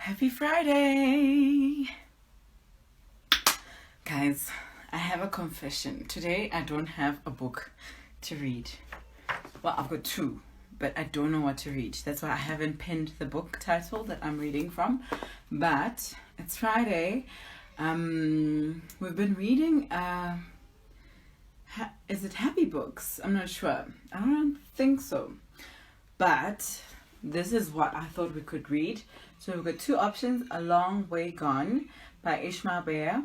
Happy Friday! Guys, I have a confession. Today I don't have a book to read. Well, I've got two, but I don't know what to read. That's why I haven't pinned the book title that I'm reading from. But it's Friday. We've been reading, is it Happy Books? I'm not sure. I don't think so. But this is what I thought we could read. So we've got two options: A Long Way Gone by Ishmael Beah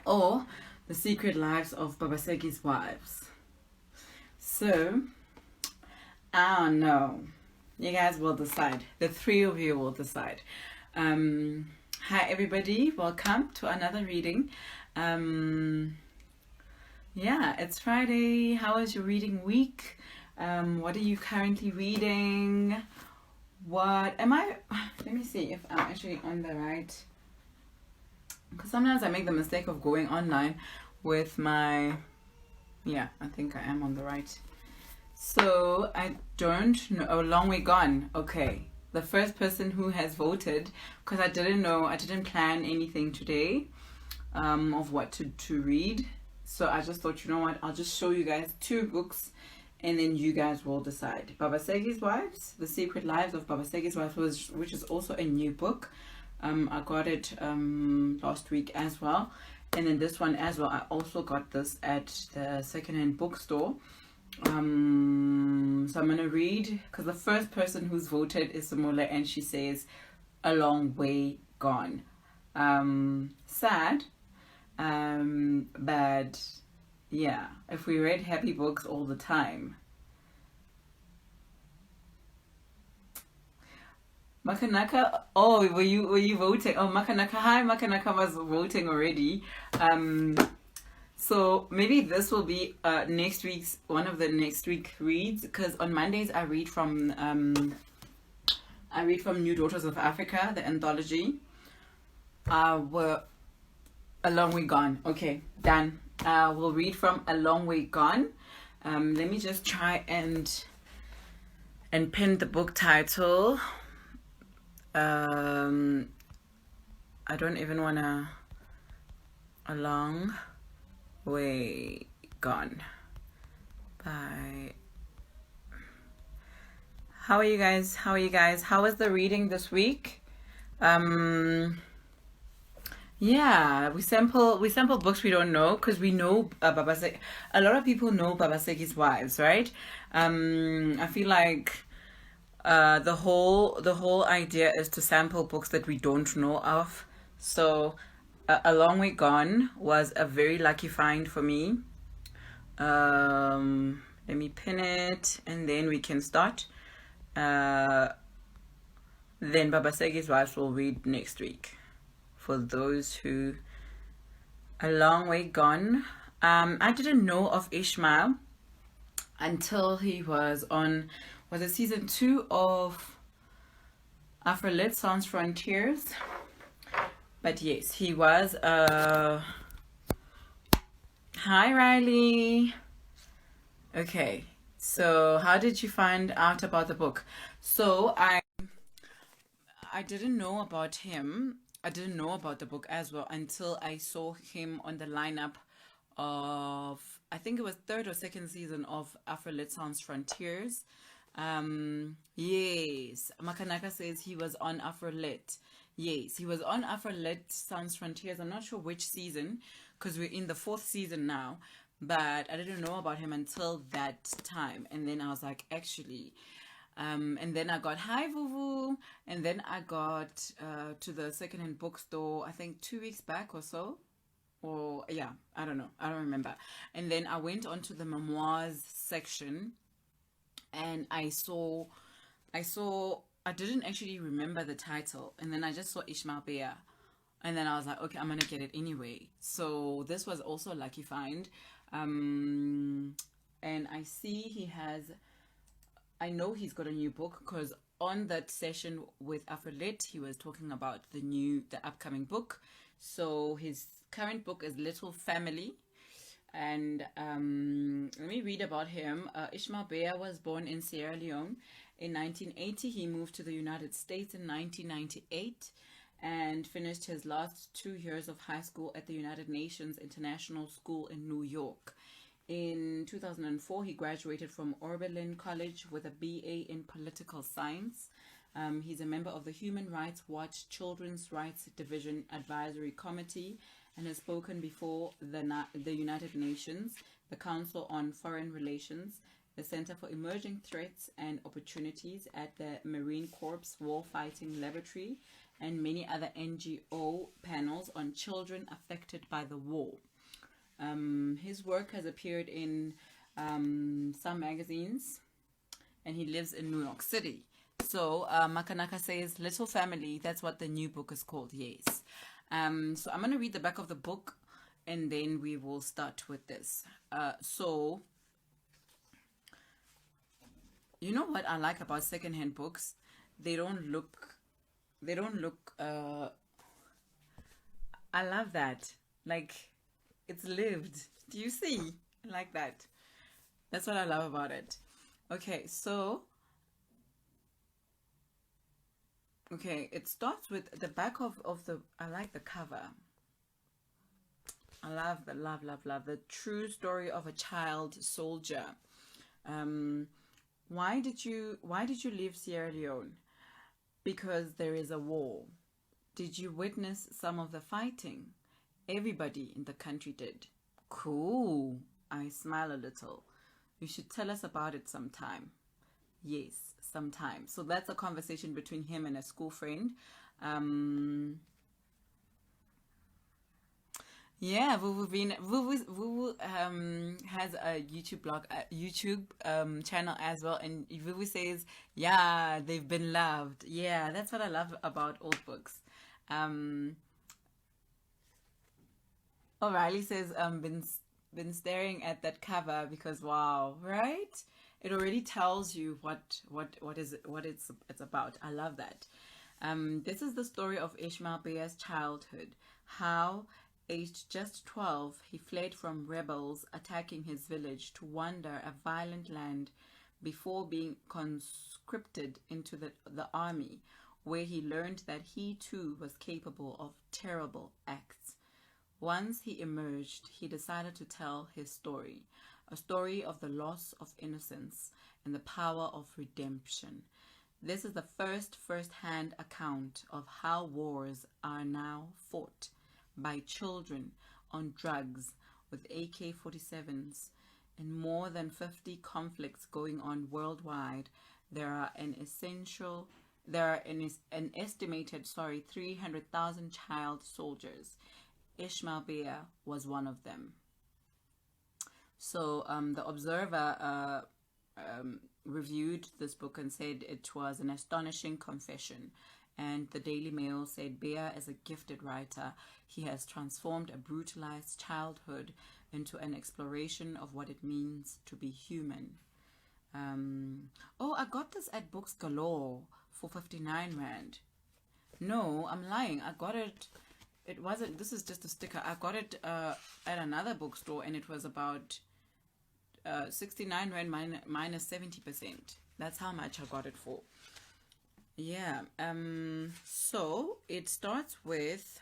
or The Secret Lives of Babaseki's Wives. So, I don't know. You guys will decide. The three of you will decide. Hi everybody, welcome to another reading. Yeah, it's Friday. How was your reading week? What are you currently reading? Let me see if I'm actually on the right, because sometimes I make the mistake of going online with my, I think I am on the right. So I don't know. Oh, Long Way Gone. Okay, the first person who has voted, because I didn't plan anything today of what to read. So I just thought, you know what, I'll just show you guys two books and then you guys will decide. Babaseki's Wives, The Secret Lives of Babaseki's Wives, which is also a new book. I got it last week as well. And then this one as well, I also got this at the secondhand bookstore. So I'm going to read, because the first person who's voted is Simula, and she says, A Long Way Gone. Sad. But yeah, if we read happy books all the time. Makanaka, oh, were you voting? Oh, Makanaka, hi, Makanaka was voting already. So maybe this will be one of the next week reads, because on Mondays I read from New Daughters of Africa, the anthology. We're A Long Way Gone. Okay, done. We'll read from A Long Way Gone. Let me just try and pin the book title. I don't even wanna. A Long Way Gone by. How are you guys? How was the reading this week? Yeah, we sample books we don't know, because we know Babaseki. A lot of people know Babaseki's Wives, right? I feel like the whole idea is to sample books that we don't know of. So A Long Way Gone was a very lucky find for me. Let me pin it and then we can start. Then Babaseki's Wives will read next week. For those who, A Long Way Gone. I didn't know of Ishmael until he was it season 2 of Afro-Lit Sans Frontiers? But yes, he was. Hi Riley. Okay, so how did you find out about the book? So I didn't know about him. I didn't know about the book as well until I saw him on the lineup of, I think it was third or second season of Afro-Lit Sans Frontiers. Yes, Makanaka says he was on Afro-Lit. Yes, he was on Afro-Lit Sans Frontiers. I'm not sure which season, because we're in the 4th season now, but I didn't know about him until that time. And then I was like, actually... and then I got Hi Vuvu, and then I got to the secondhand bookstore, I think 2 weeks back or so, or yeah, I don't know, I don't remember. And then I went onto the memoirs section, and I didn't actually remember the title, and then I just saw Ishmael Beah, and then I was like, okay, I'm gonna get it anyway. So this was also a lucky find. And I see I know he's got a new book, because on that session with Afro-Lit, he was talking about the upcoming book. So his current book is Little Family. And let me read about him. Ishmael Beah was born in Sierra Leone In 1980, he moved to the United States in 1998 and finished his last 2 years of high school at the United Nations International School in New York. In 2004, he graduated from Oberlin College with a BA in Political Science. He's a member of the Human Rights Watch Children's Rights Division Advisory Committee and has spoken before the United Nations, the Council on Foreign Relations, the Center for Emerging Threats and Opportunities at the Marine Corps Warfighting Laboratory, and many other NGO panels on children affected by the war. His work has appeared in some magazines, and he lives in New York City. So Makanaka says, Little Family, that's what the new book is called, yes. So I'm going to read the back of the book, and then we will start with this. So, you know what I like about secondhand books? They don't look, I love that. Like, it's lived. Do you see? I like that. That's what I love about it. Okay, so, it starts with the back of the, I like the cover. I love the love. The true story of a child soldier. Why did you leave Sierra Leone? Because there is a war. Did you witness some of the fighting? Everybody in the country did. Cool. I smile a little. You should tell us about it sometime. Yes, sometime. So that's a conversation between him and a school friend. Yeah, Vuvu has a YouTube blog, YouTube channel as well, and Vuvu says, yeah, they've been loved. Yeah, that's what I love about old books. O'Reilly says, been staring at that cover because wow, right? It already tells you what it's about. I love that. This is the story of Ishmael Beah's childhood. How, aged just 12, he fled from rebels attacking his village to wander a violent land before being conscripted into the army, where he learned that he too was capable of terrible acts. Once he emerged, he decided to tell his story, a story of the loss of innocence and the power of redemption. This is the first-hand account of how wars are now fought by children on drugs with AK-47s. In more than 50 conflicts going on worldwide, there are an estimated 300,000 child soldiers. Ishmael Beah was one of them. So the Observer reviewed this book and said it was an astonishing confession. And the Daily Mail said Beah is a gifted writer. He has transformed a brutalized childhood into an exploration of what it means to be human. Oh, I got this at Books Galore for 59 Rand. No, I'm lying. I got it. It wasn't. This is just a sticker. I got it at another bookstore, and it was about 69 Rand minus 70%. That's how much I got it for. Yeah. So it starts with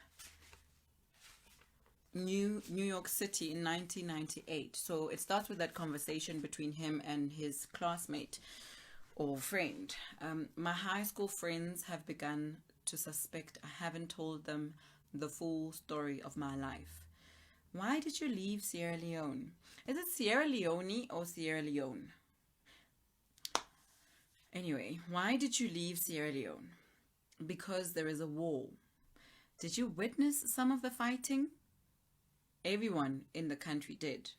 New York City in 1998. So it starts with that conversation between him and his classmate or friend. My high school friends have begun to suspect I haven't told them the full story of my life. Why did you leave Sierra Leone? Is it Sierra Leone or Sierra Leone? Anyway, why did you leave Sierra Leone? Because there is a war. Did you witness some of the fighting? Everyone in the country did.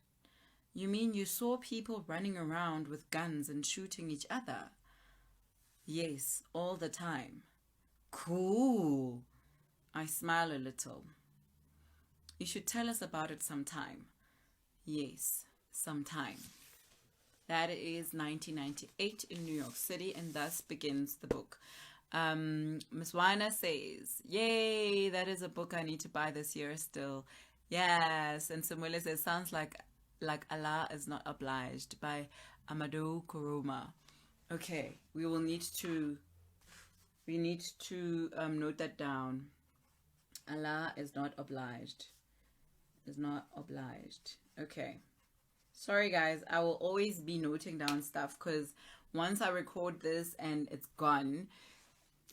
You mean you saw people running around with guns and shooting each other? Yes, all the time. Cool. I smile a little. You should tell us about it sometime. Yes, sometime. That is 1998 in New York City, and thus begins the book. Miss Weiner says, yay, that is a book I need to buy this year still. Yes, and Samuela says, sounds like Allah is Not Obliged by Amadou Kuruma. Okay, we need to note that down. Allah is not obliged. Is not obliged. Okay. Sorry guys, I will always be noting down stuff because once I record this and it's gone,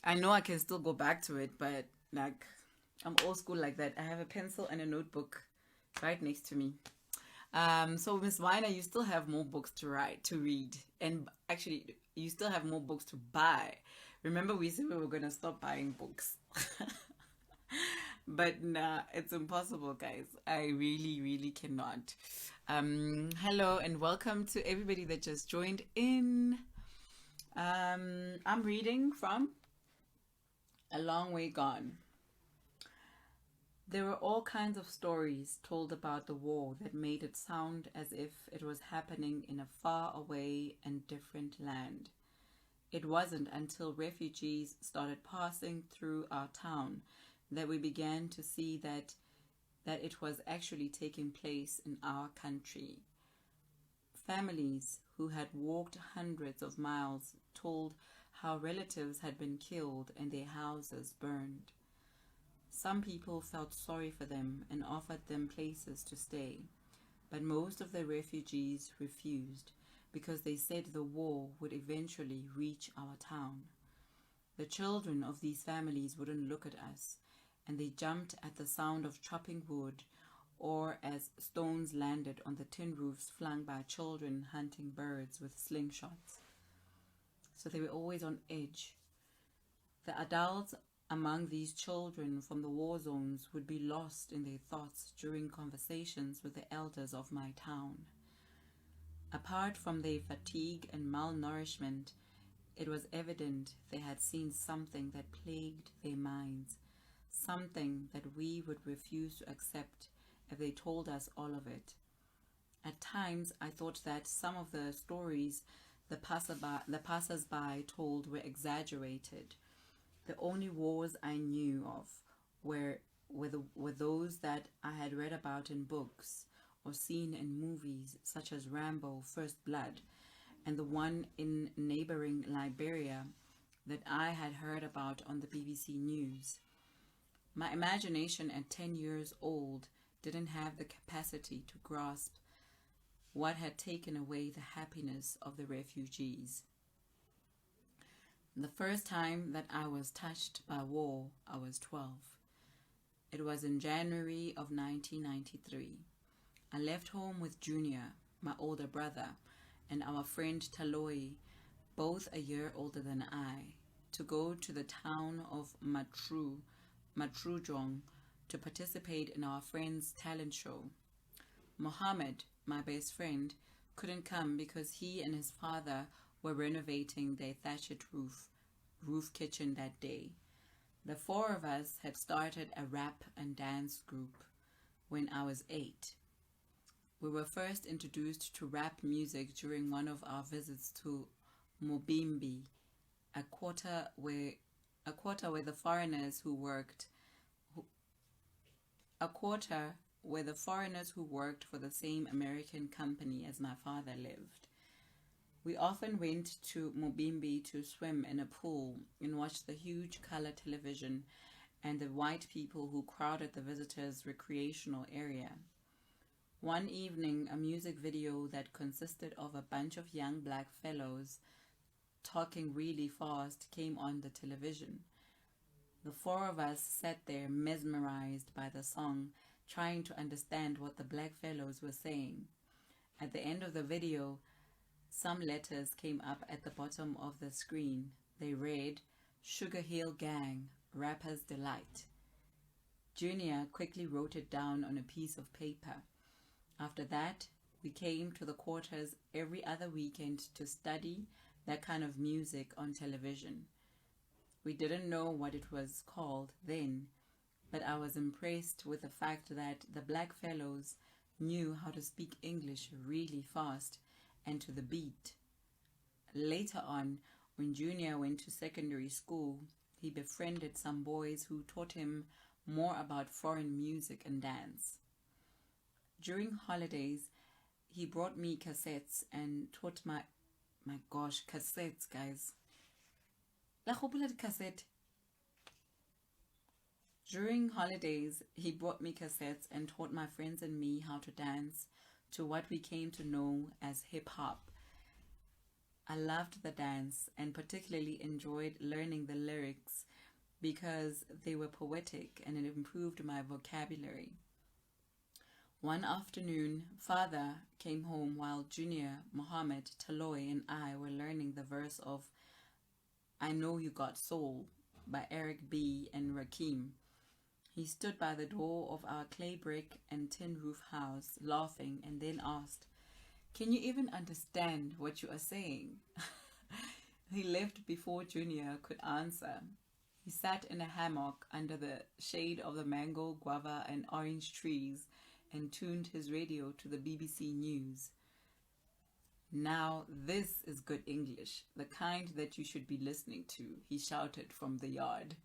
I know I can still go back to it, but like I'm old school like that. I have a pencil and a notebook right next to me. So Miss Weiner, you still have more books to read, and actually, you still have more books to buy. Remember, we said we were gonna stop buying books, but nah, it's impossible, guys. I really, really cannot. Hello and welcome to everybody that just joined in. I'm reading from A Long Way Gone. There were all kinds of stories told about the war that made it sound as if it was happening in a far away and different land. It wasn't until refugees started passing through our town that we began to see that it was actually taking place in our country. Families who had walked hundreds of miles told how relatives had been killed and their houses burned. Some people felt sorry for them and offered them places to stay, but most of the refugees refused because they said the war would eventually reach our town. The children of these families wouldn't look at us, and they jumped at the sound of chopping wood or as stones landed on the tin roofs flung by children hunting birds with slingshots. So they were always on edge. The adults among these children from the war zones would be lost in their thoughts during conversations with the elders of my town. Apart from their fatigue and malnourishment, it was evident they had seen something that plagued their minds, something that we would refuse to accept if they told us all of it. At times, I thought that some of the stories the passers-by told were exaggerated. The only wars I knew of were those that I had read about in books or seen in movies such as Rambo: First Blood, and the one in neighboring Liberia that I had heard about on the BBC News. My imagination at 10 years old didn't have the capacity to grasp what had taken away the happiness of the refugees. The first time that I was touched by war, I was 12. It was in January of 1993. I left home with Junior, my older brother, and our friend Taloi, both a year older than I, to go to the town of Matrujong, to participate in our friend's talent show. Mohammed, my best friend, couldn't come because he and his father were renovating their thatched roof kitchen that day. The four of us had started a rap and dance group when I was 8. We were first introduced to rap music during one of our visits to Mobimbi, a quarter where the foreigners who worked for the same American company as my father lived. We often went to Mobimbi to swim in a pool and watch the huge color television and the white people who crowded the visitors' recreational area. One evening, a music video that consisted of a bunch of young black fellows talking really fast came on the television. The four of us sat there mesmerized by the song, trying to understand what the black fellows were saying. At the end of the video, some letters came up at the bottom of the screen. They read, "Sugar Hill Gang, Rapper's Delight." Junior quickly wrote it down on a piece of paper. After that, we came to the quarters every other weekend to study that kind of music on television. We didn't know what it was called then, but I was impressed with the fact that the black fellows knew how to speak English really fast and to the beat. Later on, when Junior went to secondary school, he befriended some boys who taught him more about foreign music and dance. During holidays, he brought me cassettes and taught My gosh, cassettes, guys. La hoopla cassette. During holidays, he brought me cassettes and taught my friends and me how to dance to what we came to know as hip hop. I loved the dance and particularly enjoyed learning the lyrics because they were poetic and it improved my vocabulary. One afternoon, Father came home while Junior, Mohammed, Taloy, and I were learning the verse of I Know You Got Soul by Eric B. and Rakim. He stood by the door of our clay brick and tin roof house, laughing, and then asked, "Can you even understand what you are saying?" He left before Junior could answer. He sat in a hammock under the shade of the mango, guava, and orange trees and tuned his radio to the BBC News. "Now this is good English, the kind that you should be listening to," he shouted from the yard.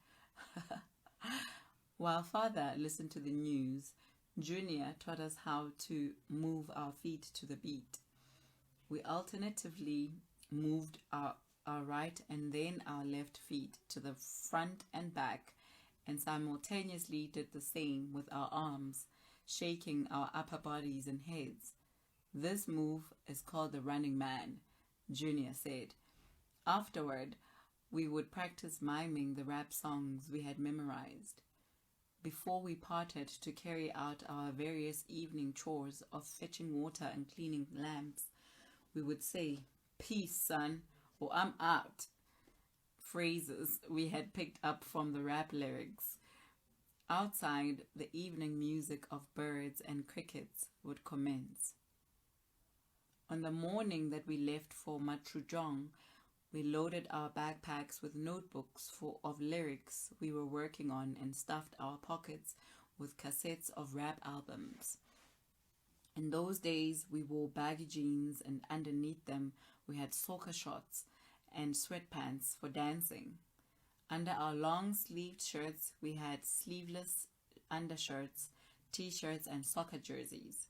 While Father listened to the news, Junior taught us how to move our feet to the beat. We alternatively moved our right and then our left feet to the front and back, and simultaneously did the same with our arms, shaking our upper bodies and heads. "This move is called the running man," Junior said. Afterward, we would practice miming the rap songs we had memorized. Before we parted to carry out our various evening chores of fetching water and cleaning lamps, we would say, "Peace, son," or "I'm out," phrases we had picked up from the rap lyrics. Outside, the evening music of birds and crickets would commence. On the morning that we left for Matrujong, we loaded our backpacks with notebooks of lyrics we were working on and stuffed our pockets with cassettes of rap albums. In those days, we wore baggy jeans and underneath them we had soccer shorts and sweatpants for dancing. Under our long-sleeved shirts, we had sleeveless undershirts, t-shirts, and soccer jerseys.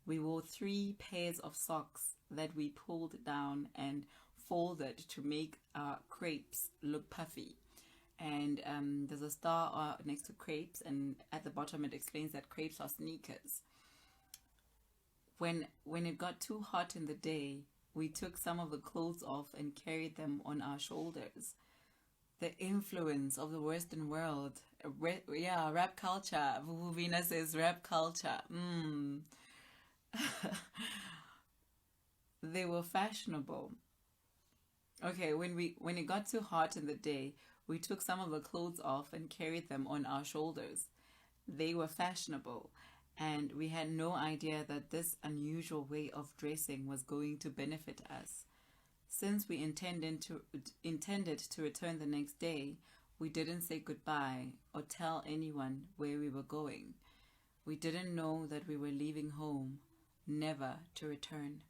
We wore 3 pairs of socks that we pulled down and folded to make our crepes look puffy. And there's a star next to crepes, and at the bottom it explains that crepes are sneakers. When it got too hot in the day, we took some of the clothes off and carried them on our shoulders. The influence of the Western world. Rap culture. Vuvina says rap culture. They were fashionable. Okay, when it got too hot in the day, we took some of the clothes off and carried them on our shoulders. They were fashionable, and we had no idea that this unusual way of dressing was going to benefit us. Since we intended to return the next day, we didn't say goodbye or tell anyone where we were going. We didn't know that we were leaving home, never to return.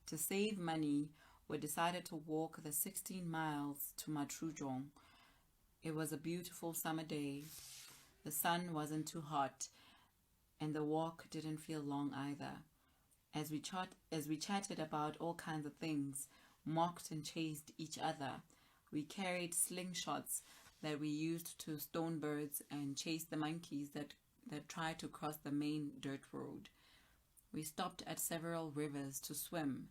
To save money, we decided to walk the 16 miles to Matrujong. It was a beautiful summer day. The sun wasn't too hot, and the walk didn't feel long either. As we chatted about all kinds of things, mocked and chased each other, we carried slingshots that we used to stone birds and chase the monkeys that tried to cross the main dirt road. We stopped at several rivers to swim.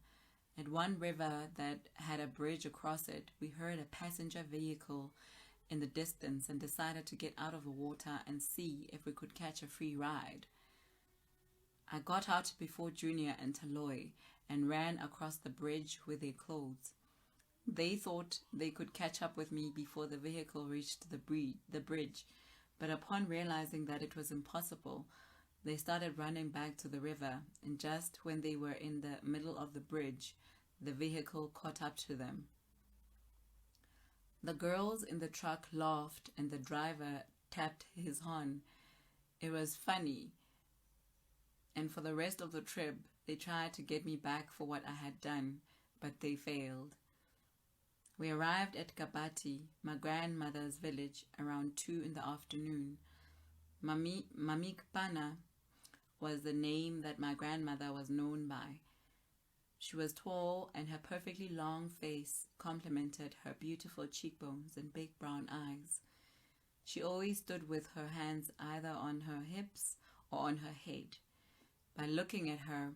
At one river that had a bridge across it, we heard a passenger vehicle in the distance and decided to get out of the water and see if we could catch a free ride. I got out before Junior and Taloy and ran across the bridge with their clothes. They thought they could catch up with me before the vehicle reached the bridge, but upon realizing that it was impossible, they started running back to the river, and just when they were in the middle of the bridge, the vehicle caught up to them. The girls in the truck laughed and the driver tapped his horn. It was funny. And for the rest of the trip, they tried to get me back for what I had done, but they failed. We arrived at Kabati, my grandmother's village, around 2 in the afternoon. Mami Kpana was the name that my grandmother was known by. She was tall, and her perfectly long face complemented her beautiful cheekbones and big brown eyes. She always stood with her hands either on her hips or on her head. By looking at her,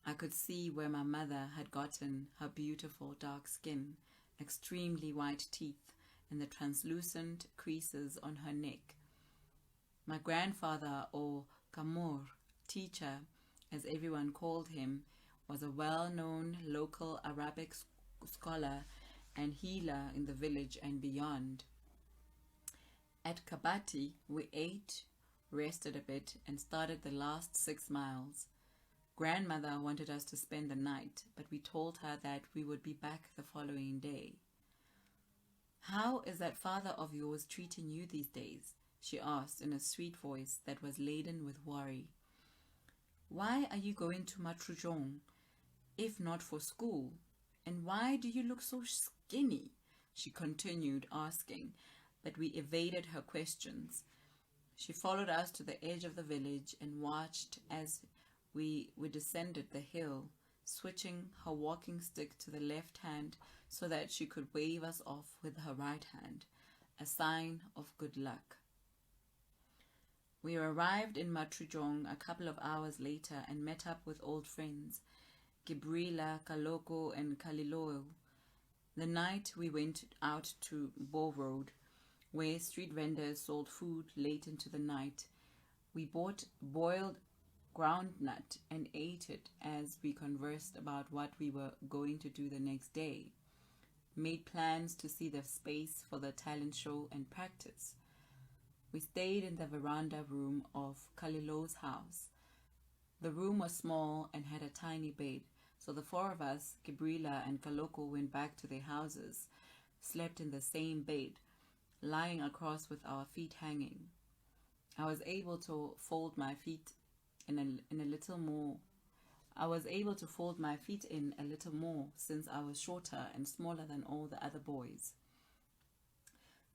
I could see where my mother had gotten her beautiful dark skin, extremely white teeth, and the translucent creases on her neck. My grandfather, or Kamor, teacher, as everyone called him, was a well-known local Arabic scholar and healer in the village and beyond. At Kabati, we ate, rested a bit, and started the last 6 miles. Grandmother wanted us to spend the night, but we told her that we would be back the following day. "How is that father of yours treating you these days?" she asked in a sweet voice that was laden with worry. "Why are you going to Matrujong, if not for school? And why do you look so skinny?" she continued asking, but we evaded her questions. She followed us to the edge of the village and watched as we descended the hill, switching her walking stick to the left hand so that she could wave us off with her right hand, a sign of good luck. We arrived in Matrujong a couple of hours later and met up with old friends, Gibrila, Kaloko, and Kaliloo. The night we went out to Bow Road, where street vendors sold food late into the night. We bought boiled groundnut and ate it as we conversed about what we were going to do the next day. Made plans to see the space for the talent show and practice. We stayed in the veranda room of Kaliloo's house. The room was small and had a tiny bed, so the 4 of us, Gibrila and Kaloko, went back to their houses, slept in the same bed, lying across with our feet hanging. I was able to fold my feet in a little more since I was shorter and smaller than all the other boys.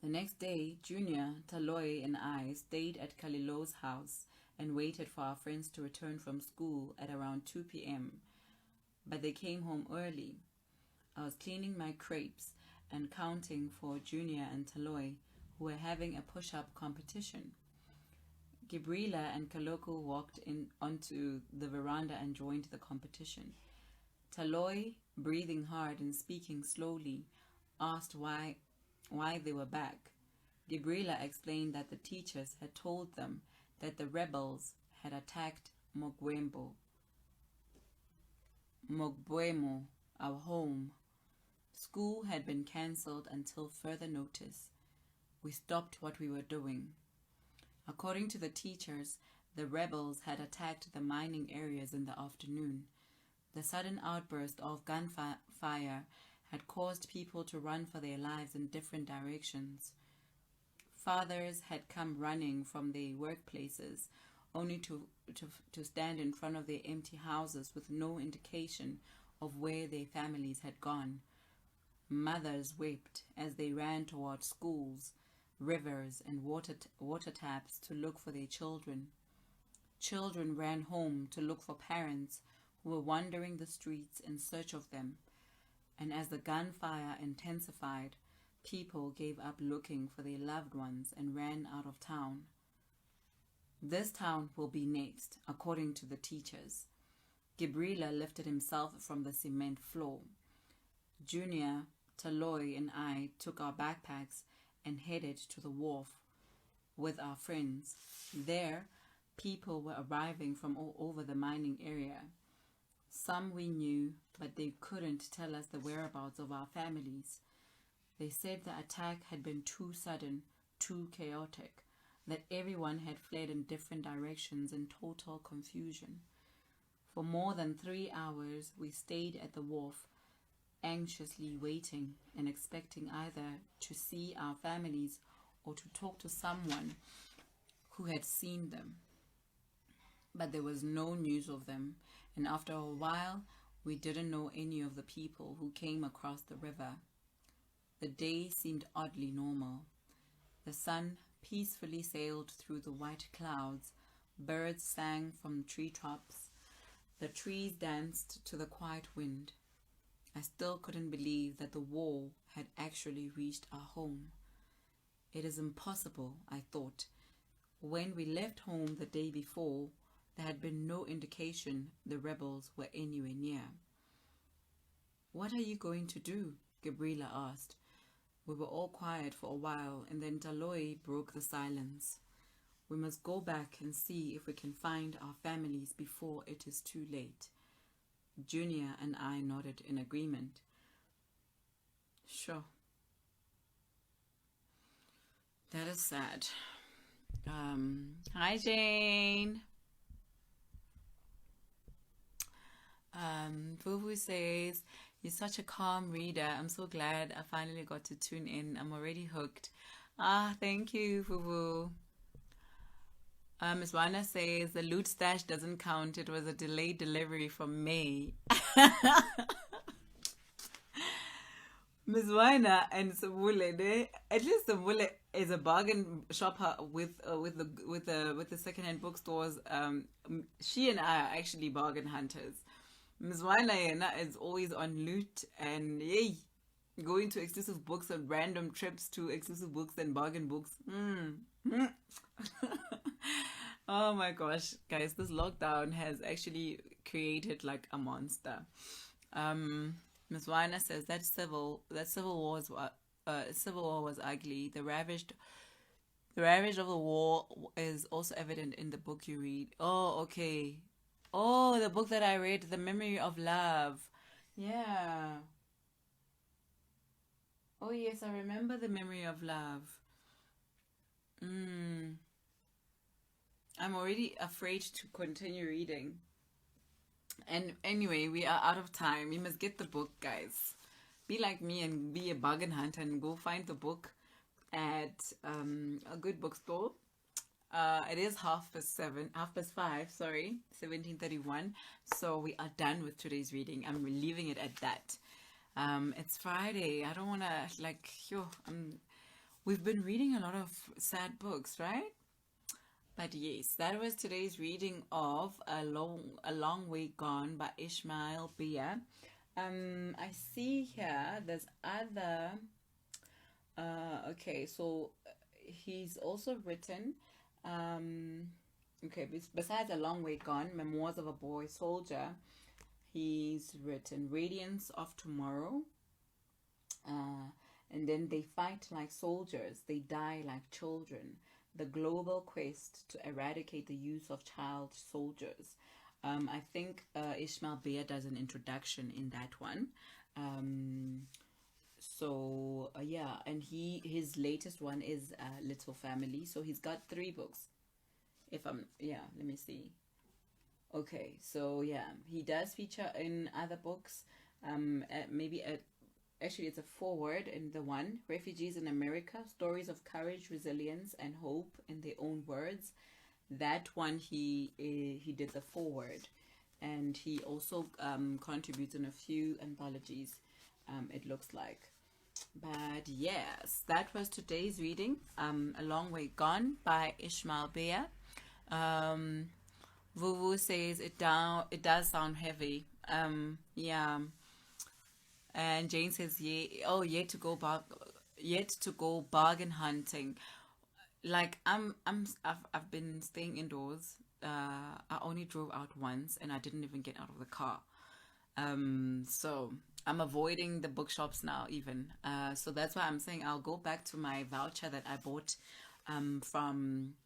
The next day, Junior, Taloy, and I stayed at Kaliloo's house and waited for our friends to return from school at around 2 p.m. But they came home early. I was cleaning my crepes and counting for Junior and Taloy, who were having a push-up competition. Gibrila and Kaloko walked onto the veranda and joined the competition. Taloy, breathing hard and speaking slowly, asked why they were back. Gibrila explained that the teachers had told them that the rebels had attacked Mogbuemo, our home. School had been cancelled until further notice. We stopped what we were doing. According to the teachers, the rebels had attacked the mining areas in the afternoon. The sudden outburst of gunfire had caused people to run for their lives in different directions. Fathers had come running from their workplaces, only to stand in front of their empty houses with no indication of where their families had gone. Mothers wept as they ran toward schools, rivers, and water taps to look for their children. Children ran home to look for parents who were wandering the streets in search of them. And as the gunfire intensified, people gave up looking for their loved ones and ran out of town. This town will be next, according to the teachers. Gibrila lifted himself from the cement floor. Junior, Taloy, and I took our backpacks and headed to the wharf with our friends. There, people were arriving from all over the mining area. Some we knew, but they couldn't tell us the whereabouts of our families. They said the attack had been too sudden, too chaotic, that everyone had fled in different directions in total confusion. For more than 3 hours, we stayed at the wharf, anxiously waiting and expecting either to see our families or to talk to someone who had seen them. But there was no news of them, and after a while, we didn't know any of the people who came across the river. The day seemed oddly normal. The sun peacefully sailed through the white clouds, birds sang from treetops, The trees danced to the quiet wind. I still couldn't believe that the war had actually reached our home. It is impossible, I thought. When we left home the day before, there had been no indication the rebels were anywhere near. What are you going to do? Gabriela asked. We were all quiet for a while, and then Taloi broke the silence. We must go back and see if we can find our families before it is too late. Junior and I nodded in agreement. Sure. That is sad. Hi, Jane. Fufu says, you're such a calm reader. I'm so glad I finally got to tune in. I'm already hooked. Thank you, Fufu. Ms. Wana says, the loot stash doesn't count. It was a delayed delivery from May. Ms. Wana and Samule, at least Samule is a bargain shopper with the secondhand bookstores. She and I are actually bargain hunters. Ms. Wana is always on loot and yay, going to exclusive books on random trips to exclusive books and bargain books. Oh my gosh, guys, this lockdown has actually created like a monster. Ms. Weiner says that civil war was ugly. The ravage of the war is also evident in the book you read. Oh, okay. Oh, the book that I read, The Memory of Love. Yeah. Oh yes, I remember The Memory of Love. I'm already afraid to continue reading. And anyway, we are out of time. You must get the book, guys. Be like me and be a bargain hunter and go find the book at a good bookstore. It is 5:30, 17:31. So we are done with today's reading. I'm leaving it at that. It's Friday. I don't want to we've been reading a lot of sad books, right? But yes, that was today's reading of A Long Way Gone by Ishmael Beah. I see here there's other. Okay, so he's also written. Besides A Long Way Gone, Memoirs of a Boy Soldier, he's written Radiance of Tomorrow. And then They Fight Like Soldiers, They Die Like Children. The Global Quest to Eradicate the Use of Child Soldiers. I think Ishmael Beah does an introduction in that one. And his latest one is Little Family. So he's got 3 books. Let me see. Okay, so yeah, he does feature in other books. Actually, it's a foreword in the one, Refugees in America, Stories of Courage, Resilience, and Hope in Their Own Words. That one, he did the foreword. And he also contributes in a few anthologies, it looks like. But yes, that was today's reading, A Long Way Gone by Ishmael Beah. Vuvu says it does sound heavy. Yeah. And Jane says, yet to go bargain hunting. Like I've been staying indoors. I only drove out once, and I didn't even get out of the car. So I'm avoiding the bookshops now, even. So that's why I'm saying I'll go back to my voucher that I bought from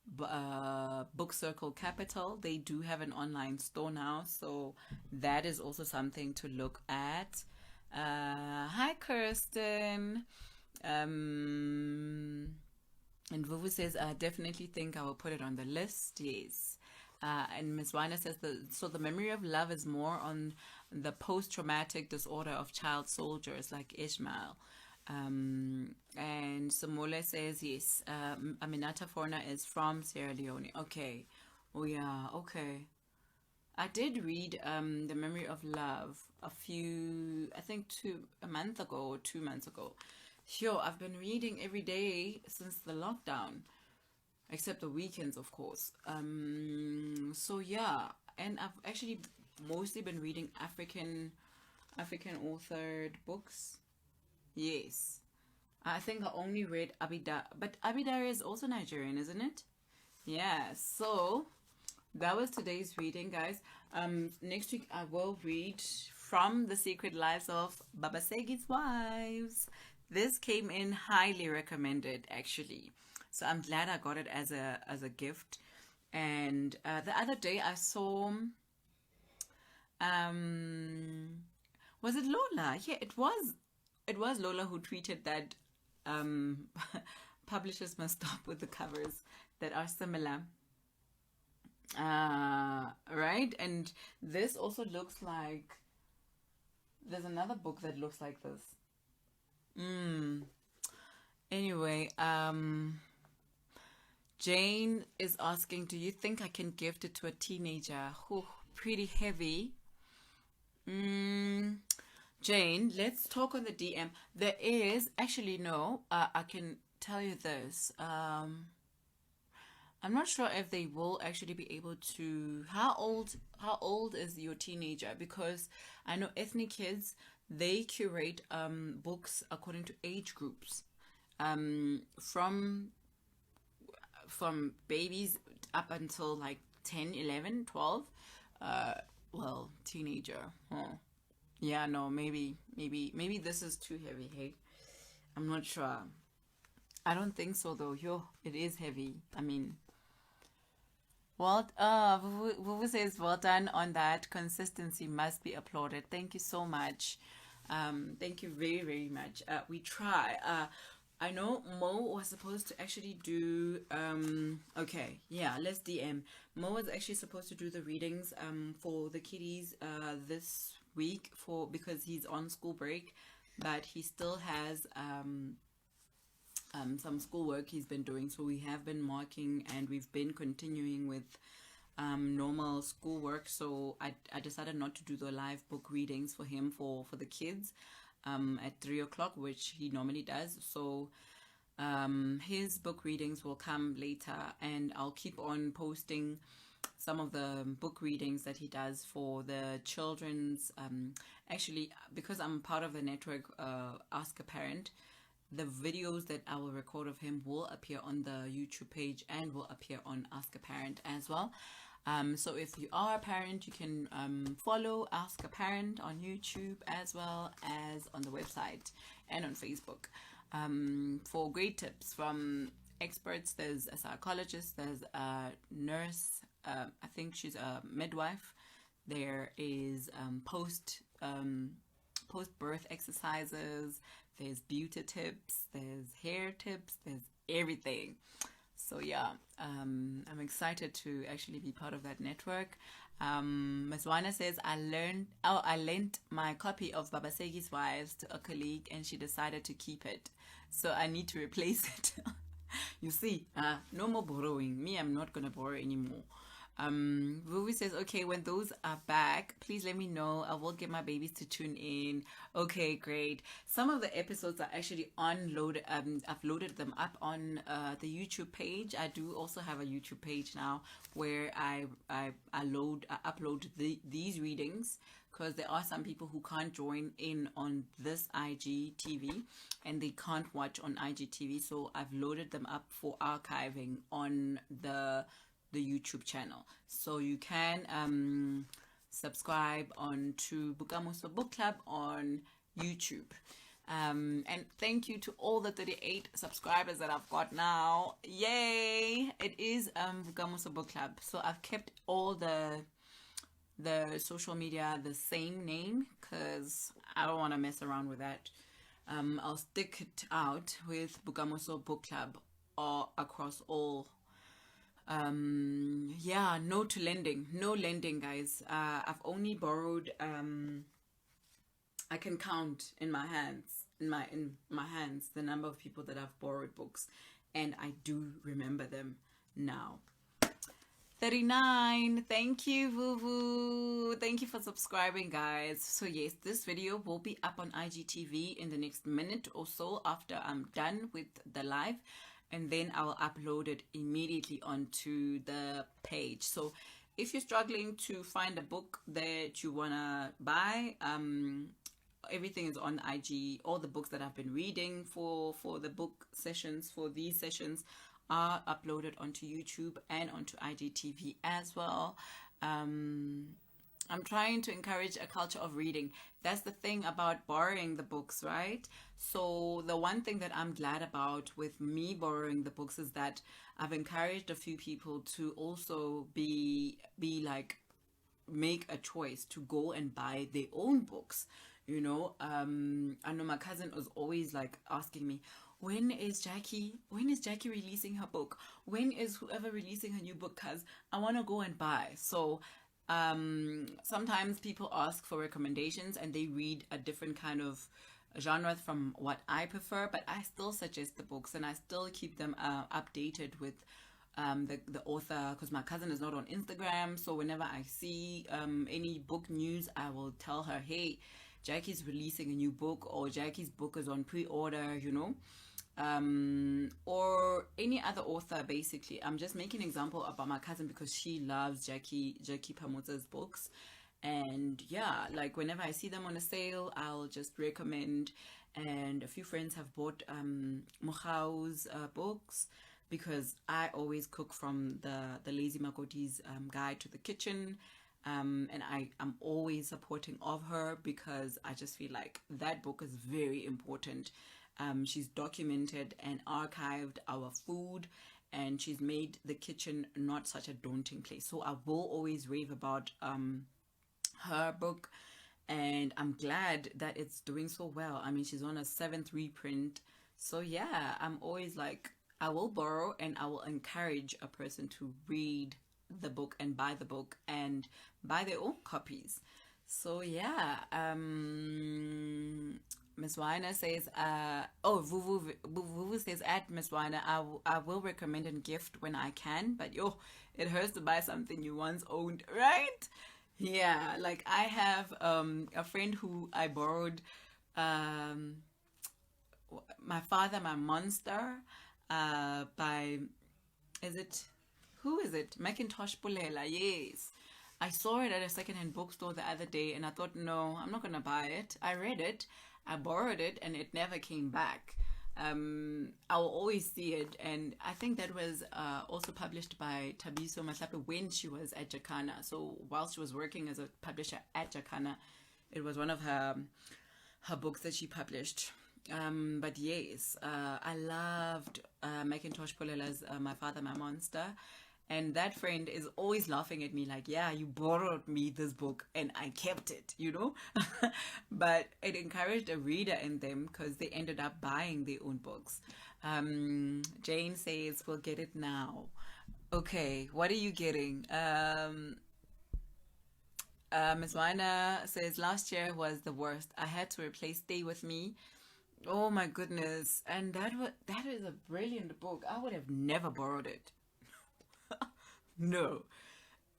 Book Circle Capital. They do have an online store now, so that is also something to look at. Hi Kirsten. And Vuvu says, I definitely think I will put it on the list. Yes. And Ms. Weiner says, the Memory of Love is more on the post-traumatic disorder of child soldiers like Ishmael. And Samole says, yes, Aminata Forna is from Sierra Leone. Okay. Oh yeah, okay. I did read The Memory of Love a month ago or 2 months ago. Sure, I've been reading every day since the lockdown, except the weekends, of course. So yeah, and I've actually mostly been reading African authored books. Yes. I think I only read Abida, but Abida is also Nigerian, isn't it? Yeah. So that was today's reading, guys. Next week I will read From the Secret Lives of Babasegi's Wives. This came in highly recommended, actually. So I'm glad I got it as a gift. And the other day I saw, was it Lola? Yeah, it was. It was Lola who tweeted that um, publishers must stop with the covers that are similar. Right? And this also looks like there's another book that looks like this. Anyway, Jane is asking, do you think I can gift it to a teenager? Whew, pretty heavy. Jane, let's talk on the DM. There is actually no. I can tell you this. I'm not sure if they will actually be able to. How old is your teenager? Because I know ethnic kids, they curate books according to age groups. From babies up until like 10, 11, 12. Well, teenager. Huh. Yeah, no, maybe this is too heavy, hey? I'm not sure. I don't think so though. Yo, it is heavy. I mean, Vuvu says, well done on that. Consistency must be applauded. Thank you so much. Thank you very, very much. We try. I know Mo was supposed to actually do, okay, yeah, let's DM. Mo was actually supposed to do the readings, for the kiddies, this week because he's on school break, but he still has, some schoolwork he's been doing. So we have been marking and we've been continuing with normal schoolwork. So I decided not to do the live book readings for him for the kids at 3 o'clock, which he normally does. So his book readings will come later, and I'll keep on posting some of the book readings that he does for the children's. Actually, because I'm part of the network, Ask a Parent, the videos that I will record of him will appear on the YouTube page and will appear on Ask a Parent as well. So if you are a parent, you can follow Ask a Parent on YouTube as well as on the website and on Facebook for great tips from experts. There's a psychologist, there's a nurse, I think she's a midwife. There is post birth exercises, there's beauty tips, there's hair tips, there's everything. So yeah, I'm excited to actually be part of that network. Ms. Wana says, I lent my copy of Babasegi's Wives to a colleague and she decided to keep it. So I need to replace it. You see, no more borrowing. Me, I'm not gonna borrow anymore. Vuvi says, okay, when those are back, please let me know. I will get my babies to tune in. Okay, great. Some of the episodes are actually unloaded. I've loaded them up on the YouTube page. I do also have a YouTube page now where I upload these readings, because there are some people who can't join in on this IGTV and they can't watch on IGTV. So I've loaded them up for archiving on the YouTube channel. So you can subscribe on to Bukamuso Book Club on YouTube. And thank you to all the 38 subscribers that I've got now. Yay! It is Bukamuso Book Club. So I've kept all the social media the same name because I don't want to mess around with that. I'll stick it out with Bukamuso Book Club or across all. Yeah, no lending, guys. I've only borrowed, I can count in my hands the number of people that I've borrowed books, and I do remember them now. 39. Thank you, Vuvu. Thank you for subscribing, guys. So yes, this video will be up on IGTV in the next minute or so after I'm done with the live, and then I will upload it immediately onto the page. So if you're struggling to find a book that you wanna buy, everything is on IG. All the books that I've been reading for the book sessions, for these sessions, are uploaded onto YouTube and onto IGTV as well. I'm trying to encourage a culture of reading. That's the thing about borrowing the books, right? So the one thing that I'm glad about with me borrowing the books is that I've encouraged a few people to also be like, make a choice to go and buy their own books. I know my cousin was always like asking me, when is Jackie releasing her book? When is whoever releasing her new book? Because I want to go and buy. So sometimes people ask for recommendations and they read a different kind of genre from what I prefer, but I still suggest the books and I still keep them updated with the author, because my cousin is not on Instagram. So whenever I see any book news, I will tell her, hey, Jackie's releasing a new book, or Jackie's book is on pre-order, or any other author. Basically, I'm just making an example about my cousin because she loves Jackie Pamuta's books. And yeah, like whenever I see them on a sale, I'll just recommend. And a few friends have bought Mochao's books, because I always cook from the Lazy Makoti's Guide to the Kitchen. And I'm always supporting of her because I just feel like that book is very important. She's documented and archived our food, and she's made the kitchen not such a daunting place. So I will always rave about her book, and I'm glad that it's doing so well. I mean, she's on a 7th reprint. So yeah, I'm always like, I will borrow and I will encourage a person to read the book and buy the book and buy their own copies. So yeah, Miss Weiner says, Vuvu says, at Miss Weiner, I will recommend and gift when I can, but it hurts to buy something you once owned, right? Yeah, like I have a friend who I borrowed My Father, My Monster by, who is it? Macintosh Pulela, yes. I saw it at a secondhand bookstore the other day and I thought, no, I'm not going to buy it. I read it, I borrowed it, and it never came back. I will always see it, and I think that was also published by Tabiso Mahlape when she was at Jacana. So while she was working as a publisher at Jacana, it was one of her books that she published. But yes, I loved Macintosh Polela's My Father, My Monster. And that friend is always laughing at me like, yeah, you borrowed me this book and I kept it, But it encouraged a reader in them because they ended up buying their own books. Jane says, we'll get it now. Okay, what are you getting? Ms. Weiner says, last year was the worst. I had to replace Stay With Me. Oh my goodness. And that is a brilliant book. I would have never borrowed it. No.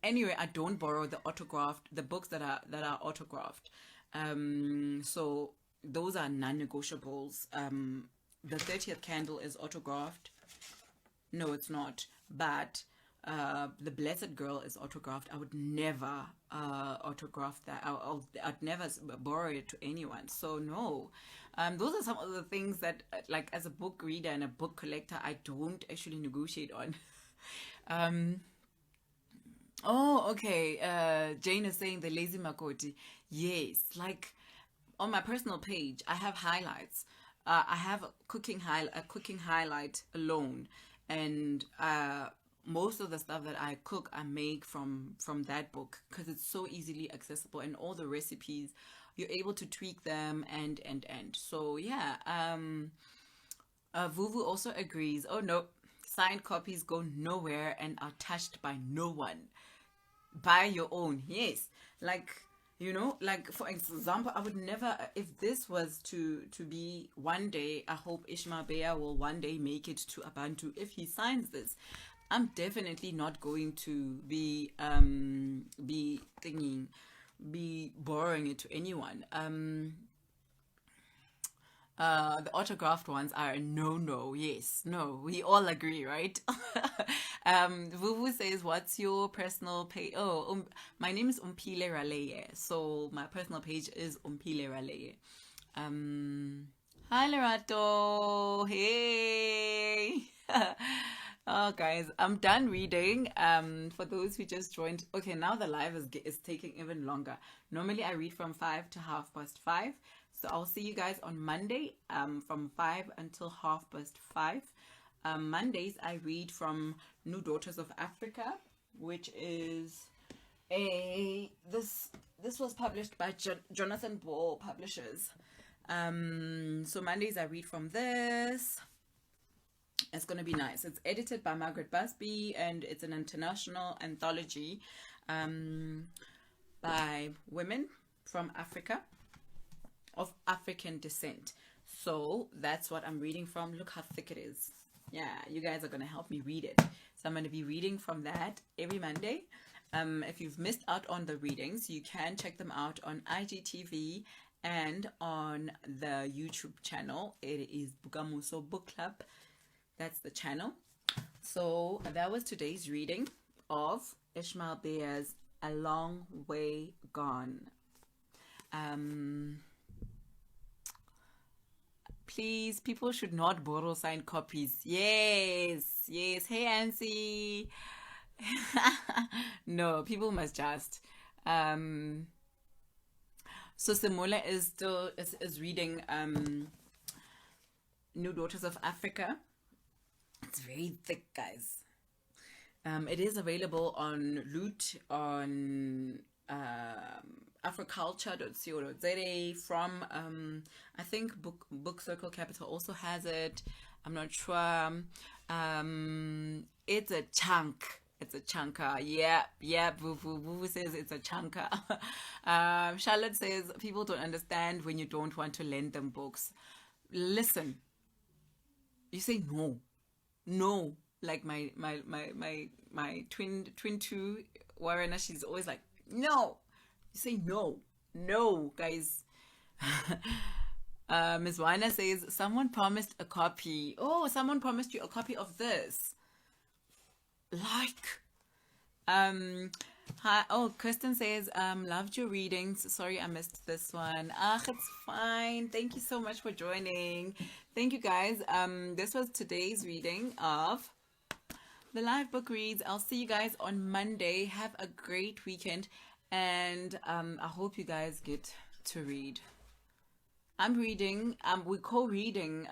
Anyway, I don't borrow the books that are autographed. So those are non-negotiables. The 30th Candle is autographed. No, it's not. But the Blessed Girl is autographed. I would never autograph that. I'd never borrow it to anyone. So no. Those are some of the things that, like, as a book reader and a book collector, I don't actually negotiate on. Oh, okay. Jane is saying the Lazy Makoti. Yes, like on my personal page, I have highlights. I have a cooking highlight alone, and most of the stuff that I cook, I make from that book because it's so easily accessible, and all the recipes you're able to tweak them and. So yeah, Vuvu also agrees. Oh no, signed copies go nowhere and are touched by no one. Buy your own, yes. Like, like for example, I would never, if this was to be one day, I hope Ishmael Beah will one day make it to Abantu. If he signs this, I'm definitely not going to be borrowing it to anyone. The autographed ones are a no. Yes, no, we all agree, right? Vuvu says, "What's your personal page?" Oh, my name is Umpile Raleye, so my personal page is Umpile Raleye. Hi, Lerato. Hey. Oh, guys, I'm done reading. For those who just joined, okay, now the live is taking even longer. Normally, I read from 5 to 5:30. So I'll see you guys on Monday, from 5 until 5:30. Mondays, I read from New Daughters of Africa, which is this was published by Jonathan Ball Publishers. So Mondays I read from this. It's going to be nice. It's edited by Margaret Busby, and it's an international anthology by women from Africa, of African descent. So that's what I'm reading from. Look how thick it is. Yeah, you guys are going to help me read it. So I'm going to be reading from that every Monday. If you've missed out on the readings, you can check them out on IGTV and on the YouTube channel. It is Bukamuso Book Club. That's the channel. So that was today's reading of Ishmael Beah's A Long Way Gone. Please, people should not borrow signed copies. Yes. Hey, Ansi. No, people must just. So Simula is still is reading New Daughters of Africa. It's very thick, guys. It is available on Loot, on africulture.co.za, from I think Book Circle Capital also has it. I'm not sure. It's a chunk. It's a chunker. Yeah. Boo says it's a chunker. Charlotte says people don't understand when you don't want to lend them books. Listen, you say no. Like my twin two Warren, she's always like, no. You say no, guys. Ms. Weiner says someone promised a copy. Oh, someone promised you a copy of this. Hi. Oh, Kristen says loved your readings. Sorry I missed this one. It's fine. Thank you so much for joining. Thank you, guys. This was today's reading of the live book reads. I'll see you guys on Monday. Have a great weekend, and I hope you guys get to read. I'm reading, we're co-reading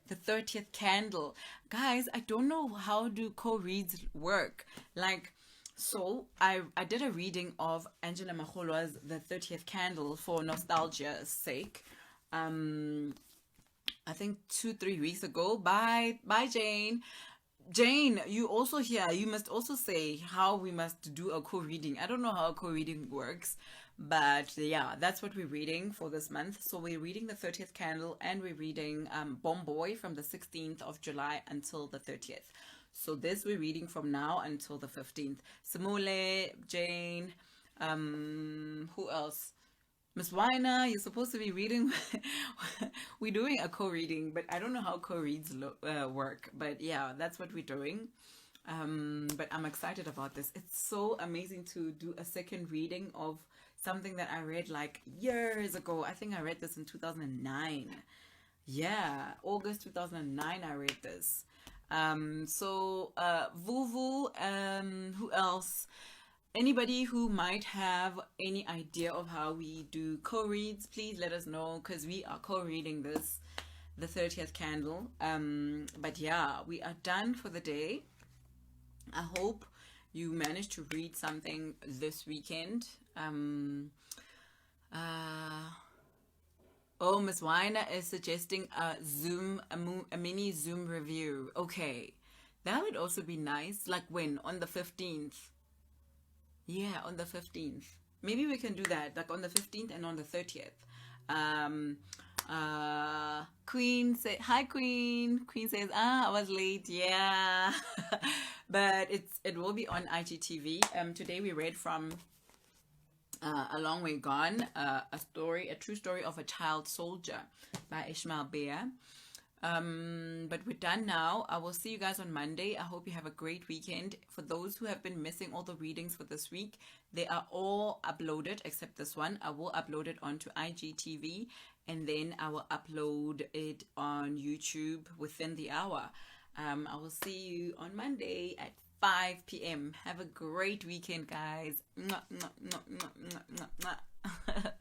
The 30th Candle. Guys, I don't know how do co-reads work. Like, so I did a reading of Angela Magolwa's The 30th Candle for nostalgia's sake. I think 2-3 weeks ago. Bye, Jane. Jane, you also here. You must also say how we must do a co-reading. I don't know how a co-reading works. But yeah, that's what we're reading for this month. So we're reading The 30th Candle, and we're reading Bomb Boy from the 16th of July until the 30th. So this we're reading from now until the 15th. Simule, Jane, who else? Miss Weiner, you're supposed to be reading. We're doing a co-reading, but I don't know how co-reads work. But yeah, that's what we're doing. But I'm excited about this. It's so amazing to do a second reading of something that I read like years ago. I think I read this in 2009. Yeah, August 2009 I read this. So Vuvu, who else? Anybody who might have any idea of how we do co-reads, please let us know, because we are co-reading this, The 30th Candle. But yeah, we are done for the day. I hope you managed to read something this weekend. Oh, Miss Weiner is suggesting a mini Zoom review. Okay, that would also be nice. Like when? On the 15th. Yeah, on the 15th. Maybe we can do that, like on the 15th and on the 30th. Queen say hi, Queen. Queen says, I was late. Yeah. But it will be on IGTV. Today we read from A Long Way Gone, a true story of a child soldier by Ishmael Beah. But we're done now. I will see you guys on Monday. I hope you have a great weekend. For those who have been missing all the readings for this week, they are all uploaded except this one. I will upload it onto IGTV, and then I will upload it on YouTube within the hour. I will see you on Monday at 5 p.m. Have a great weekend, guys. Mwah, mwah, mwah, mwah, mwah, mwah.